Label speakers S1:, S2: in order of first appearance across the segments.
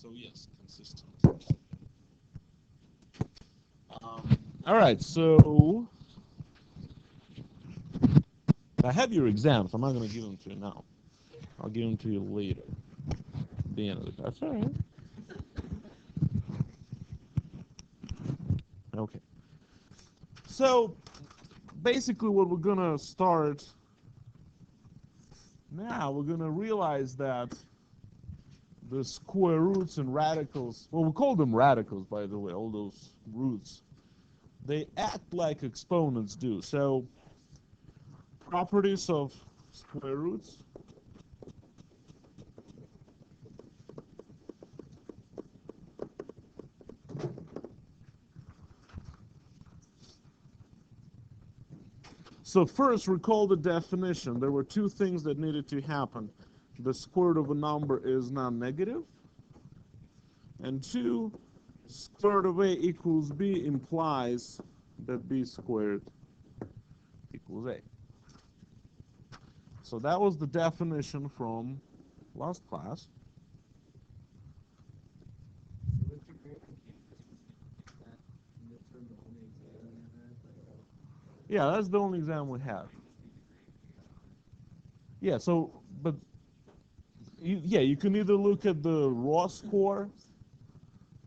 S1: So yes, consistent. All right, so I have your exams. I'm not going to give them to you now. I'll give them to you later. At the end of the class. All right. Okay. So basically what we're going to start now, we're going to realize that the square roots and radicals, well, we call them radicals, by the way, all those roots, they act like exponents do. So properties of square roots. So first, recall the definition. There were two things that needed to happen. The square root of a number is non-negative. And two, square root of a equals b implies that b squared equals a. So that was the definition from last class. Yeah, that's the only exam we have. Yeah, so, but, you can either look at the raw score,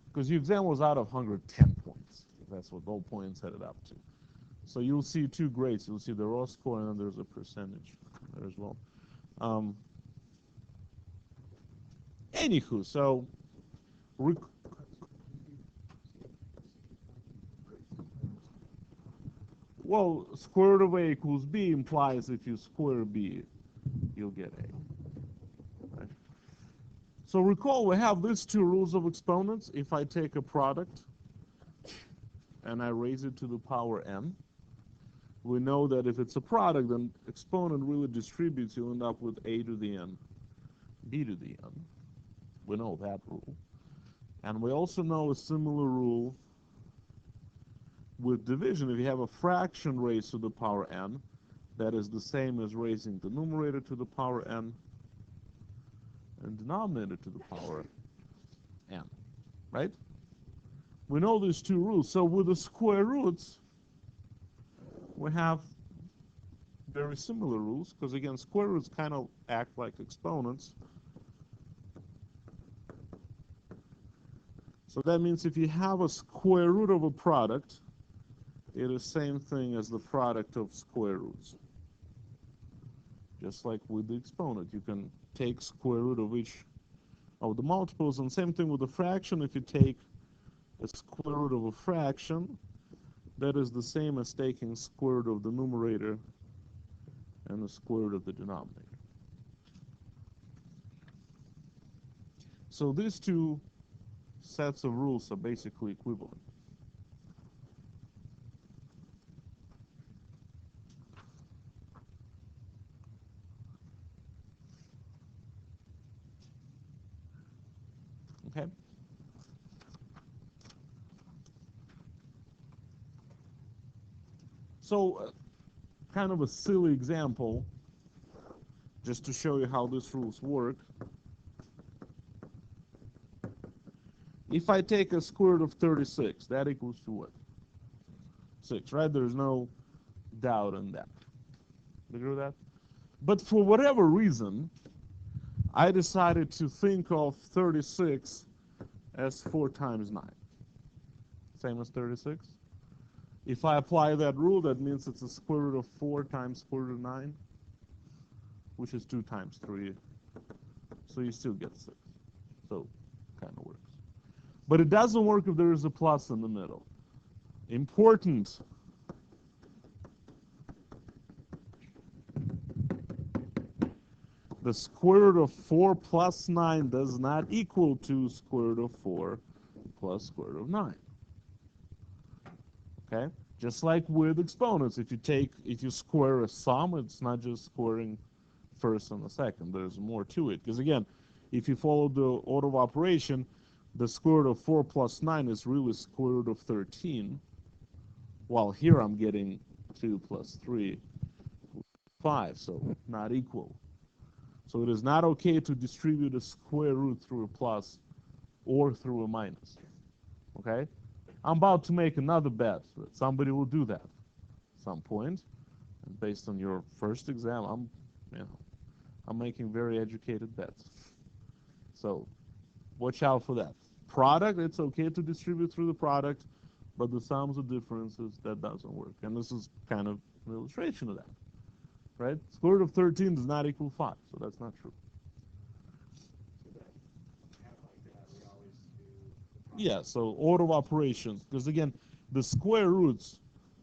S1: because your exam was out of 110 points. That's what all points headed up to. So you'll see two grades. You'll see the raw score, and then there's a percentage there as well. Anywho, so well, square root of a equals b implies if you square b, you'll get a. Right? So recall we have these two rules of exponents. If I take a product and I raise it to the power n, we know that if it's a product, then exponent really distributes, you'll end up with a to the n, b to the n. We know that rule. And we also know a similar rule with division. If you have a fraction raised to the power n, that is the same as raising the numerator to the power n and denominator to the power n, right? We know these two rules. So with the square roots, we have very similar rules, because again, square roots kind of act like exponents. So that means if you have a square root of a product, it is the same thing as the product of square roots. Just like with the exponent, you can take square root of each of the multiples, and same thing with the fraction. If you take a square root of a fraction, that is the same as taking square root of the numerator and the square root of the denominator. So these two sets of rules are basically equivalent. Okay? So, kind of a silly example, just to show you how these rules work. If I take a square root of 36, that equals to what? 6, right? There's no doubt in that. You agree with that? But for whatever reason, I decided to think of 36 as 4 times 9. Same as 36. If I apply that rule, that means it's a square root of 4 times square root of 9, which is 2 times 3. So you still get 6. So kind of works. But it doesn't work if there is a plus in the middle. Important. The square root of 4 plus 9 does not equal to square root of 4 plus square root of 9. Okay? Just like with exponents, if you square a sum, it's not just squaring first and the second. There's more to it. Because again, if you follow the order of operation, the square root of 4 plus 9 is really square root of 13. While here I'm getting 2 plus 3, 5, so not equal. So it is not okay to distribute a square root through a plus or through a minus. Okay? I'm about to make another bet that somebody will do that at some point. And based on your first exam, I'm making very educated bets. So watch out for that. Product, it's okay to distribute through the product, but the sums of differences, that doesn't work. And this is kind of an illustration of that. Right? Square root of 13 does not equal 5, so that's not true. Yeah, so order of operations, because again, the square roots,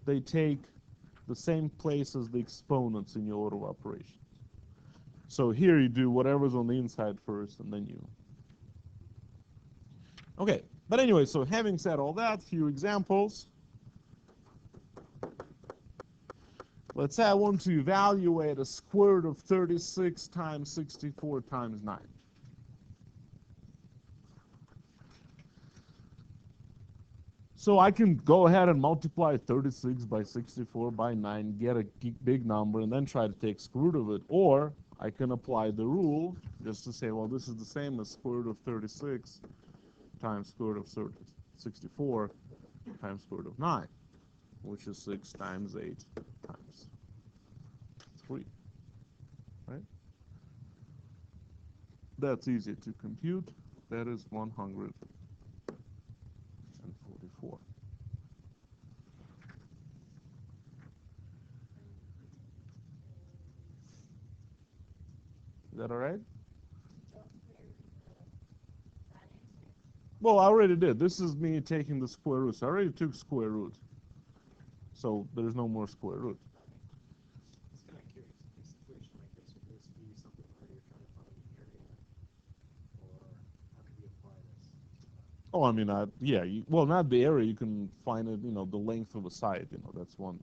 S1: they take the same place as the exponents in your order of operations. So here you do whatever's on the inside first, and then you. Okay, but anyway, so having said all that, few examples. Let's say I want to evaluate a square root of 36 times 64 times 9. So I can go ahead and multiply 36 by 64 by 9, get a big number, and then try to take square root of it. Or I can apply the rule just to say, well, this is the same as square root of 36 times square root of 64 times square root of 9, which is 6 times 8 times 3. Right? That's easy to compute. That is 144. Is that all right? Well, I already did. This is me taking the square roots. I already took square root. So there's no more square root.
S2: I was kind of curious. In a situation like this, would this be something where you're trying to find an area? Or how could you apply this?
S1: Oh, I mean, yeah, well, not the area. You can find it, the length of a side. That's one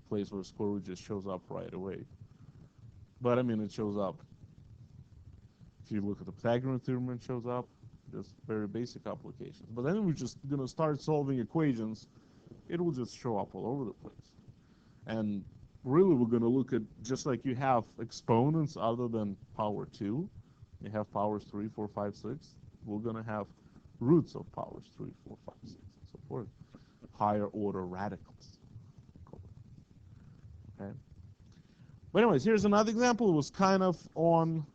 S1: place where square root just shows up right away. But, I mean, it shows up. If you look at the Pythagorean theorem, it shows up. Just very basic applications. But then we're just going to start solving equations. It will just show up all over the place. And really, we're going to look at, just like you have exponents other than power 2, you have powers 3, 4, 5, 6. We're going to have roots of powers 3, 4, 5, 6, and so forth. Higher order radicals. Okay. But anyways, here's another example. It was kind of on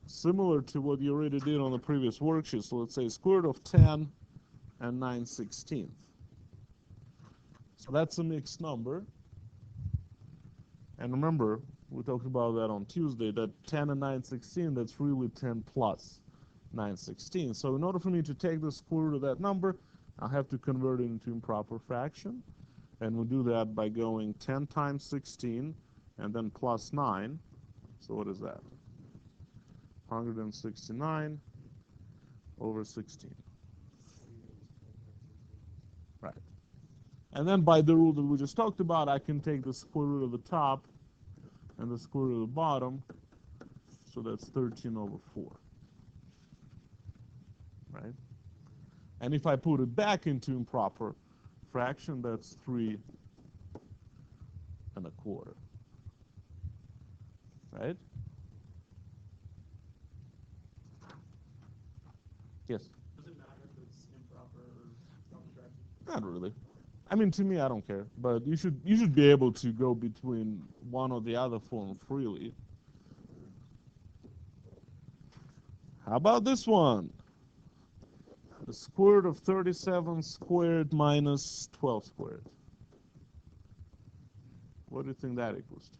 S1: similar to what you already did on the previous worksheet. So let's say square root of 10 and 9/16. So that's a mixed number. And remember, we talked about that on Tuesday, that 10 and 9/16, that's really 10 plus 9/16. So in order for me to take the square root of that number, I'll have to convert it into improper fraction. And we'll do that by going 10 times 16 and then plus 9. So what is that? 169 over 16. Right. And then by the rule that we just talked about, I can take the square root of the top and the square root of the bottom. So that's 13 over 4. Right? And if I put it back into improper fraction, that's 3 1/4. Right? Yes?
S2: Does it matter if it's improper subtraction?
S1: Not really. I mean, to me, I don't care. But you should be able to go between one or the other form freely. How about this one? The square root of 37 squared minus 12 squared. What do you think that equals to?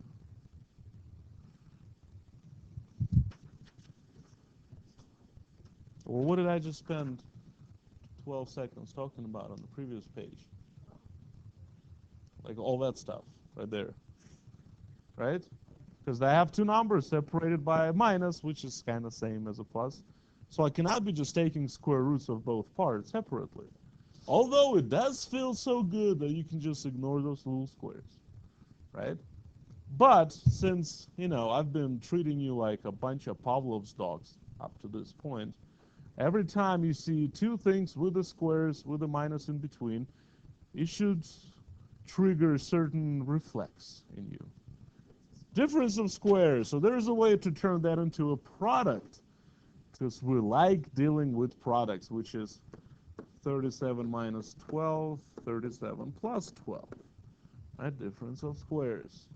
S1: Well, what did I just spend 12 seconds talking about on the previous page? Like all that stuff right there. Right? Because I have two numbers separated by a minus, which is kind of same as a plus. So I cannot be just taking square roots of both parts separately. Although it does feel so good that you can just ignore those little squares. Right? But since, I've been treating you like a bunch of Pavlov's dogs up to this point, every time you see two things with the squares, with a minus in between, it should trigger a certain reflex in you. Difference of squares. So there's a way to turn that into a product. because we like dealing with products, which is 37 minus 12, 37 plus 12. Right? Difference of squares.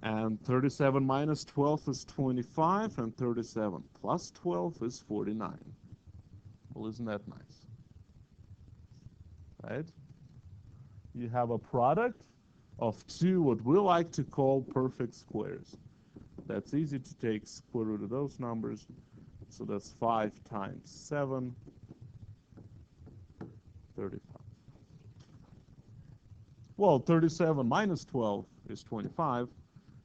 S1: And 37 minus 12 is 25, and 37 plus 12 is 49. Well, isn't that nice? Right? You have a product of two what we like to call perfect squares. That's easy to take square root of those numbers. So that's 5 times 7, 35. Well, 37 minus 12 is 25,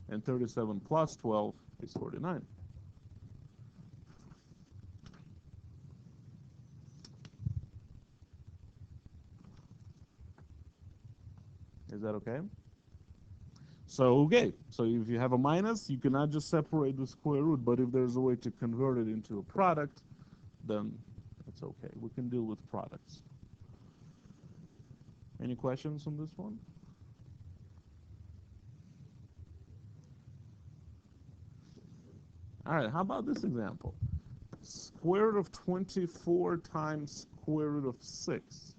S1: and 37 plus 12 is 49. Is that okay? So if you have a minus, you cannot just separate the square root, but if there's a way to convert it into a product, then it's okay. We can deal with products. Any questions on this one? All right, how about this example? Square root of 24 times square root of 6.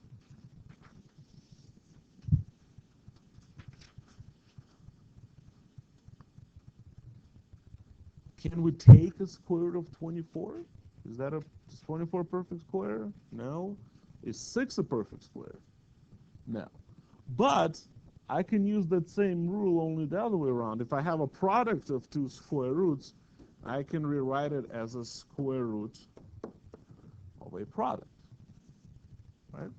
S1: Can we take a square root of 24? Is 24 perfect square? No. Is 6 a perfect square? No. But I can use that same rule only the other way around. If I have a product of two square roots, I can rewrite it as a square root of a product. Right?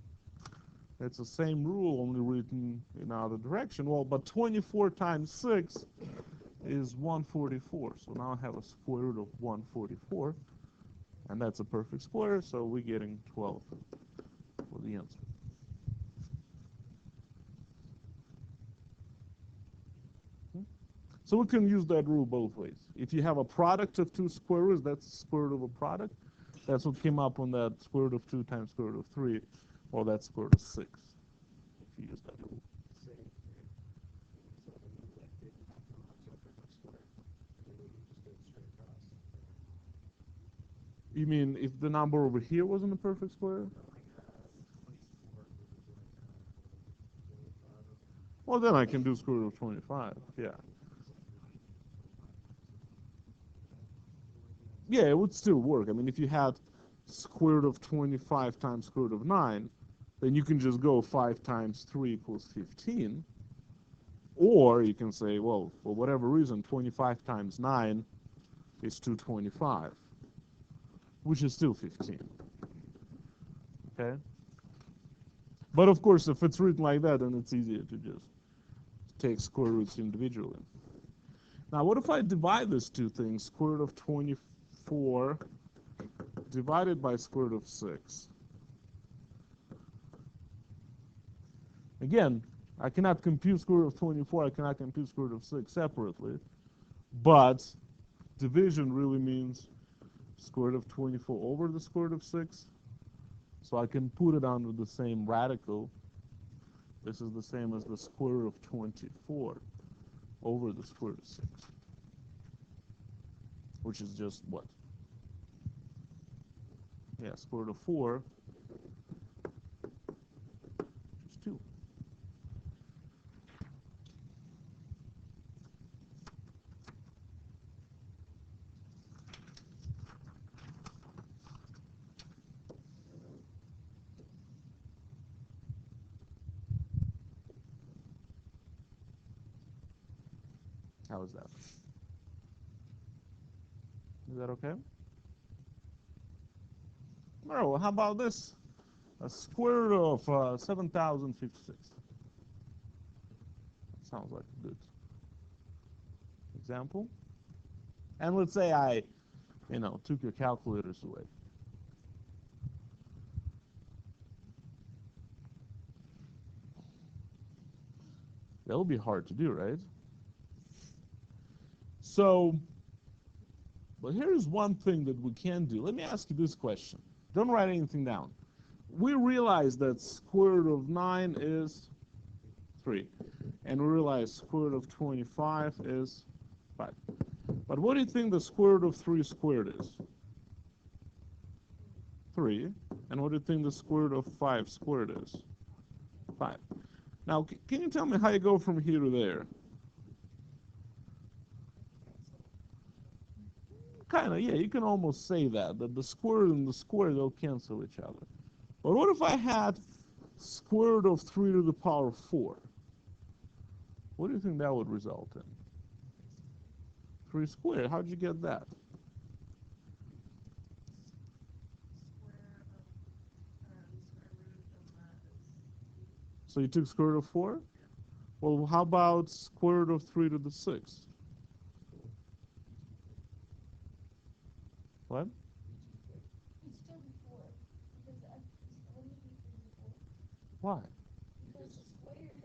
S1: It's the same rule, only written in other direction. Well, but 24 times 6 is 144. So now I have a square root of 144. And that's a perfect square, so we're getting 12 for the answer. So we can use that rule both ways. If you have a product of two square roots, that's the square root of a product. That's what came up on that square root of 2 times square root of 3, or that's square root of 6, if you use that rule. You mean if the number over here wasn't a perfect square? Well, then I can do square root of 25, yeah. Yeah, it would still work. I mean, if you had square root of 25 times square root of 9, then you can just go 5 times 3 equals 15. Or you can say, well, for whatever reason, 25 times 9 is 225, which is still 15. Okay? But of course, if it's written like that, then it's easier to just take square roots individually. Now, what if I divide these two things, square root of 24 divided by square root of 6? Again, I cannot compute square root of 24, I cannot compute square root of 6 separately, but division really means square root of 24 over the square root of 6, so I can put it under the same radical. This is the same as the square root of 24 over the square root of 6, which is just what? Yeah, square root of 4, which is 2. How is that? Is that okay? All right, well, how about this? A square root of 7,056. Sounds like a good example. And let's say I, took your calculators away. That would be hard to do, right? So, but here's one thing that we can do. Let me ask you this question. Don't write anything down. We realize that square root of 9 is 3. And we realize square root of 25 is 5. But But what do you think the square root of 3 squared is? 3. And what do you think the square root of 5 squared is? 5. Now, can you tell me how you go from here to there? Kind of, yeah, you can almost say that the square root and the square, they'll cancel each other. But what if I had square root of 3 to the power 4? What do you think that would result in? 3 squared. How'd you get that? So you took square root of 4? Well, how about square root of 3 to the 6? What?
S3: It's still before. Because when you do 3 before.
S1: Why?
S3: Because a square and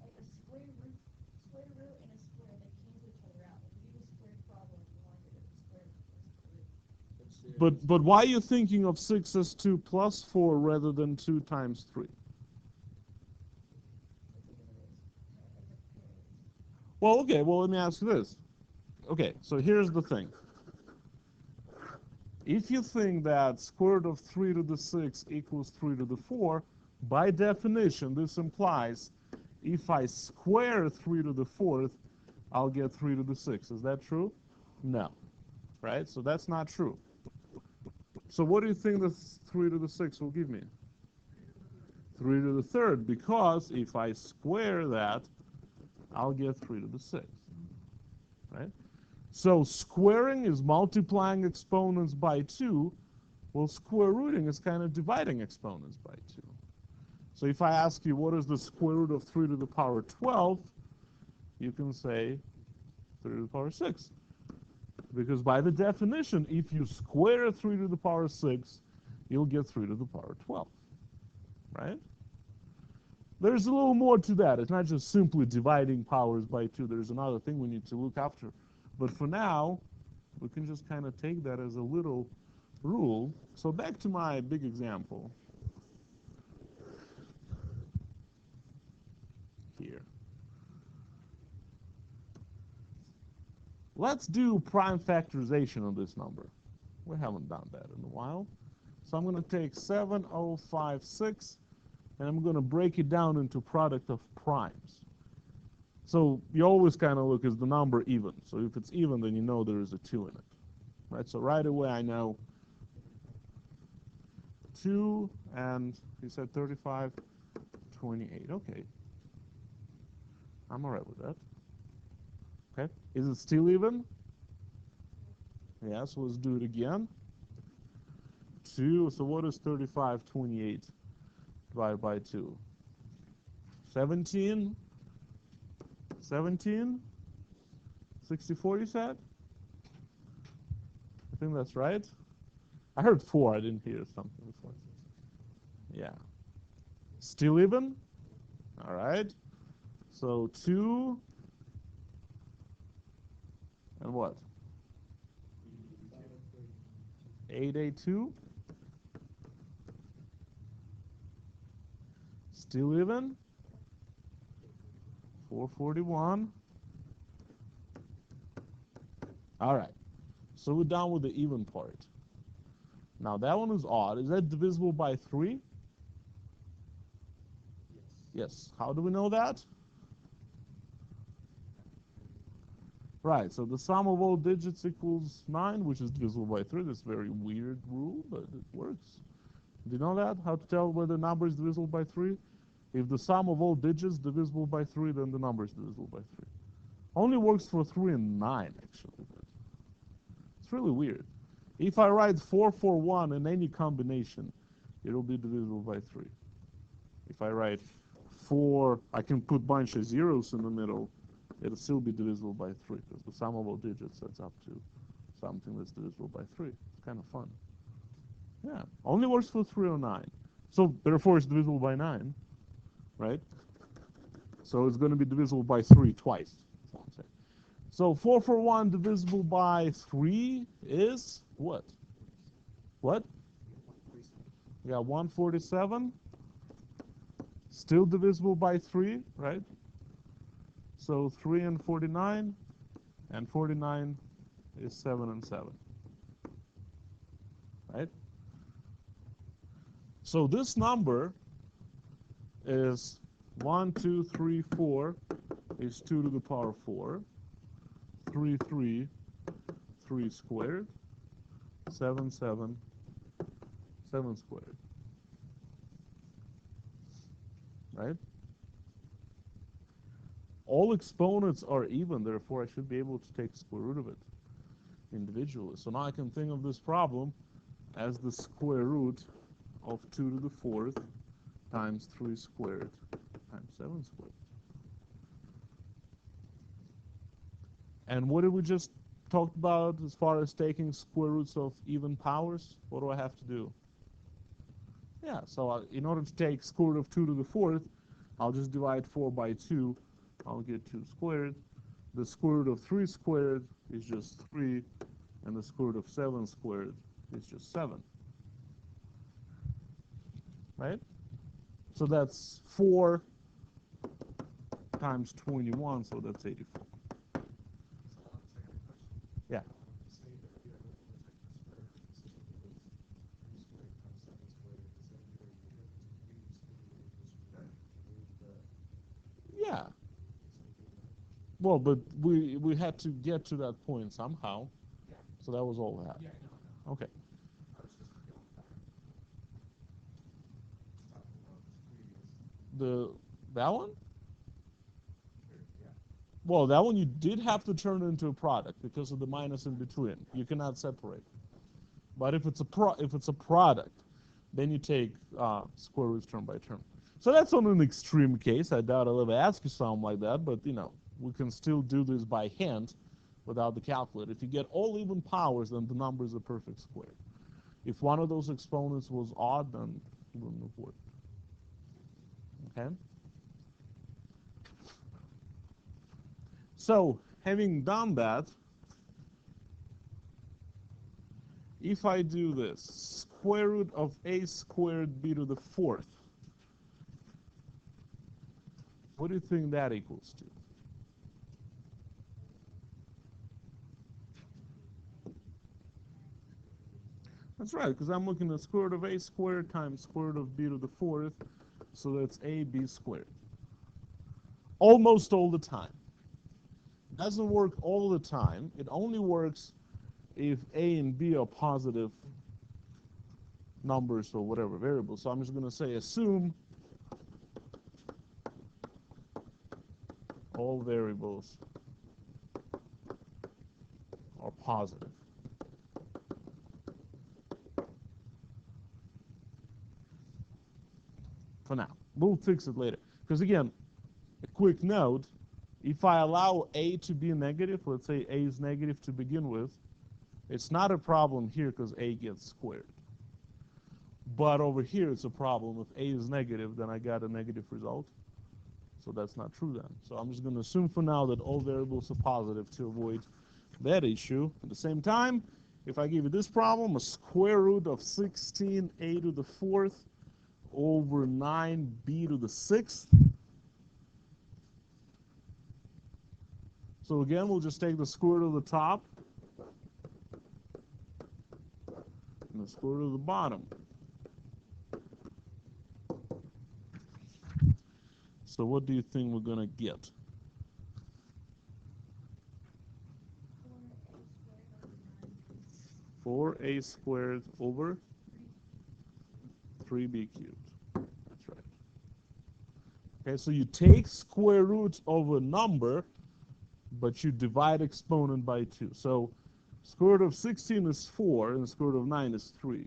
S3: like a square root and a square, they cancel each other out. If you do a squared problem, you want to get a square root.
S1: But why are you thinking of 6 as 2 plus 4 rather than 2 times 3? Well, okay, well, let me ask you this. Okay, so here's the thing. If you think that square root of 3 to the 6 equals 3 to the 4, by definition, this implies if I square 3 to the 4th, I'll get 3 to the 6. Is that true? No. Right? So that's not true. So what do you think the 3 to the 6 will give me? 3 to the 3rd, because if I square that, I'll get 3 to the 6th. Right? So squaring is multiplying exponents by 2. Well, square rooting is kind of dividing exponents by 2. So if I ask you what is the square root of 3 to the power 12, you can say 3 to the power 6. Because by the definition, if you square 3 to the power 6, you'll get 3 to the power 12. Right? There's a little more to that. It's not just simply dividing powers by 2. There's another thing we need to look after. But for now, we can just kind of take that as a little rule. So back to my big example here. Let's do prime factorization of this number. We haven't done that in a while. So I'm going to take 7056, and I'm going to break it down into product of primes. So you always kind of look, is the number even? So if it's even, then you know there is a 2 in it. Right? So right away I know 2 and you said 35, 28. Okay. I'm all right with that. Okay. Is it still even? Yeah, so let's do it again. 2, so what is 35, 28 divided by 2? 17? 17? 64 you said? I think that's right. I heard 4, I didn't hear something before. Yeah. Still even? All right. So 2 and what? 882. Still even? 441. All right. So we're done with the even part. Now that one is odd. Is that divisible by 3? Yes. How do we know that? Right, so the sum of all digits equals 9, which is divisible by 3. That's a very weird rule, but it works. Do you know that? How to tell whether a number is divisible by 3? If the sum of all digits is divisible by 3, then the number is divisible by 3. Only works for 3 and 9, actually. It's really weird. If I write 441 in any combination, it'll be divisible by 3. If I write 4, I can put a bunch of zeros in the middle, it'll still be divisible by 3, because the sum of all digits adds up to something that's divisible by 3. It's kind of fun. Yeah, only works for 3 or 9. So therefore it's divisible by 9, right? So it's going to be divisible by 3 twice. So 441 divisible by 3 is what? What? We got 147. Still divisible by 3, right? So 3 and 49, and 49 is 7 and 7, right? So this number is 1, 2, 3, 4 is 2 to the power 4, 3, 3, 3 squared, 7, 7, 7 squared, right? All exponents are even, therefore I should be able to take square root of it individually. So now I can think of this problem as the square root of 2 to the 4th times 3 squared times 7 squared. And what did we just talk about as far as taking square roots of even powers? What do I have to do? Yeah, so in order to take square root of 2 to the 4th, I'll just divide 4 by 2. I'll get 2 squared. The square root of 3 squared is just 3, and the square root of 7 squared is just 7. Right? So that's 4 times 21, so that's 84. Yeah. Yeah. Well, but we had to get to that point somehow. So that was all we had. Okay. That one? Well, that one you did have to turn into a product because of the minus in between. You cannot separate. But if it's a product, then you take square roots term by term. So that's on an extreme case. I doubt I'll ever ask you something like that, but we can still do this by hand without the calculator. If you get all even powers, then the number is a perfect square. If one of those exponents was odd, then it wouldn't have worked. Okay? So, having done that, if I do this, square root of a squared b to the 4th, what do you think that equals to? That's right, because I'm looking at square root of a squared times square root of b to the 4th, so that's ab squared. Almost all the time. Doesn't work all the time. It only works if a and b are positive numbers or whatever variables. So I'm just going to say assume all variables are positive. For now. We'll fix it later. Because again, a quick note, if I allow a to be negative, let's say a is negative to begin with, it's not a problem here because a gets squared. But over here it's a problem. If a is negative, then I got a negative result. So that's not true then. So I'm just going to assume for now that all variables are positive to avoid that issue. At the same time, if I give you this problem, a square root of 16a to the 4th over 9b to the 6th. So again, we'll just take the square root of the top and the square root of the bottom. So what do you think we're going to get? 4a squared over 3b cubed. That's right. Okay, so you take square root of a number, but you divide exponent by 2. So square root of 16 is 4, and the square root of 9 is 3.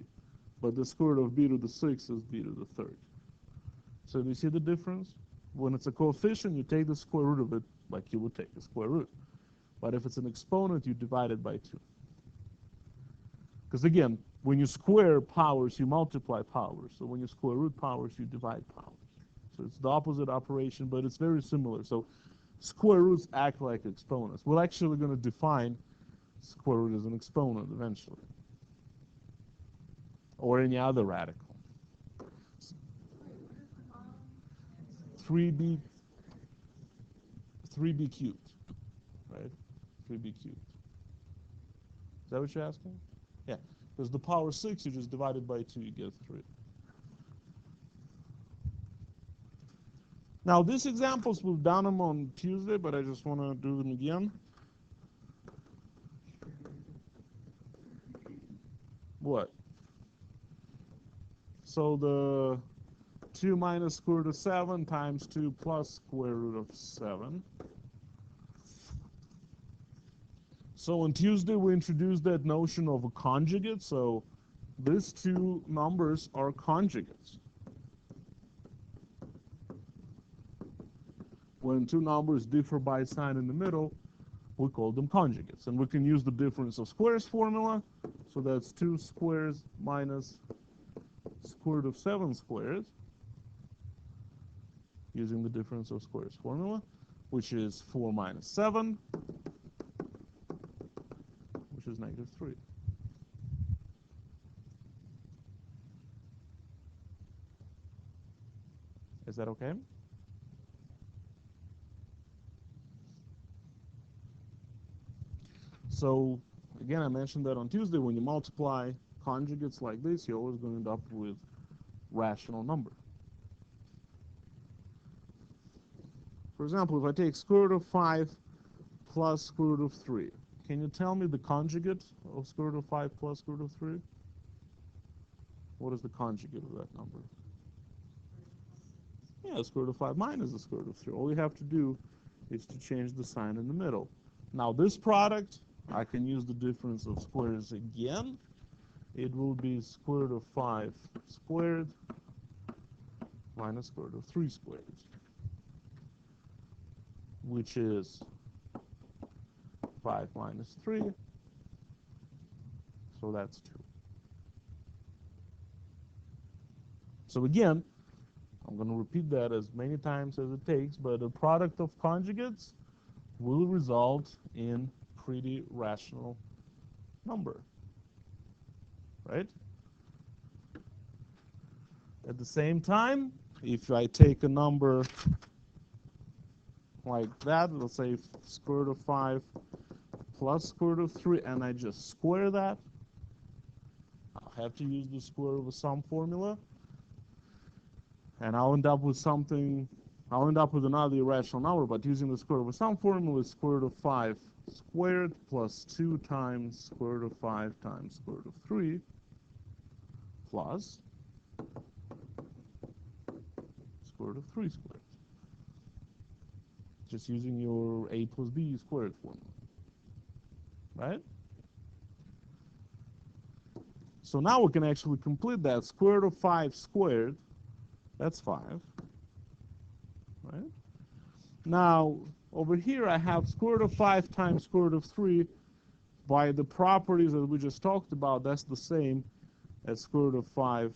S1: But the square root of b to the 6 is b to the 3rd. So do you see the difference? When it's a coefficient, you take the square root of it like you would take the square root. But if it's an exponent, you divide it by 2. Because again, when you square powers, you multiply powers. So when you square root powers, you divide powers. So it's the opposite operation, but it's very similar. So square roots act like exponents. We're actually going to define square root as an exponent eventually. Or any other radical. 3b cubed, right? 3b cubed. Is that what you're asking? Yeah, because the power 6, you just divide it by 2, you get 3. Now, these examples, we've done them on Tuesday, but I just want to do them again. What? So the 2 minus square root of 7 times 2 plus square root of 7. So on Tuesday, we introduced that notion of a conjugate. So these two numbers are conjugates. When two numbers differ by a sign in the middle, we call them conjugates. And we can use the difference of squares formula. So that's 2 squares minus square root of 7 squares, using the difference of squares formula, which is 4 minus 7, which is negative 3. Is that okay? So, again, I mentioned that on Tuesday, when you multiply conjugates like this, you're always going to end up with rational number. For example, if I take square root of 5 plus square root of 3, can you tell me the conjugate of square root of 5 plus square root of 3? What is the conjugate of that number? Yeah, square root of 5 minus the square root of 3. All you have to do is to change the sign in the middle. Now, this product, I can use the difference of squares again. It will be square root of 5 squared minus square root of 3 squared, which is 5 minus 3, so that's 2. So again, I'm going to repeat that as many times as it takes, but a product of conjugates will result in pretty rational number, right? At the same time, if I take a number like that, let's say square root of 5 plus square root of 3, and I just square that, I'll have to use the square root of a sum formula, and I'll end up with something, I'll end up with another irrational number, but using the square root of a sum formula, is square root of 5 squared plus 2 times square root of 5 times square root of 3 plus square root of 3 squared. Just using your a plus b squared formula, right? So now we can actually complete that. Square root of 5 squared, that's 5, right? Now, over here I have square root of 5 times square root of 3. By the properties that we just talked about, that's the same as square root of 5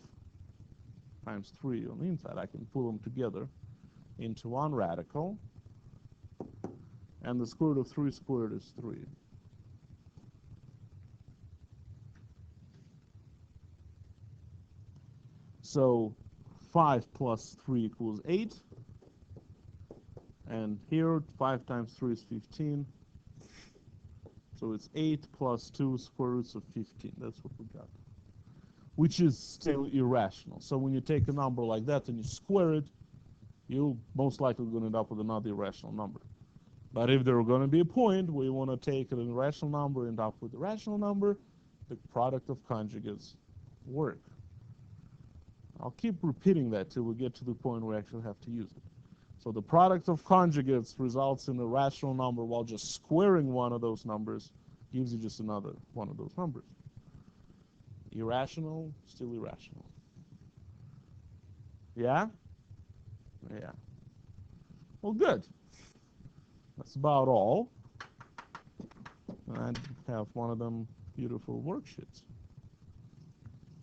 S1: times 3 on the inside. I can pull them together into one radical, and the square root of 3 squared is 3. So 5 plus 3 equals 8. And here, 5 times 3 is 15. So it's 8 plus 2 square roots of 15. That's what we got, which is still irrational. So when you take a number like that and you square it, you're most likely going to end up with another irrational number. But if there are going to be a point where you want to take an irrational number and end up with a rational number, the product of conjugates work. I'll keep repeating that till we get to the point where we actually have to use it. So the product of conjugates results in a rational number, while just squaring one of those numbers gives you just another one of those numbers. Irrational, still irrational. Yeah? Yeah. Well, good. That's about all. I have one of them beautiful worksheets.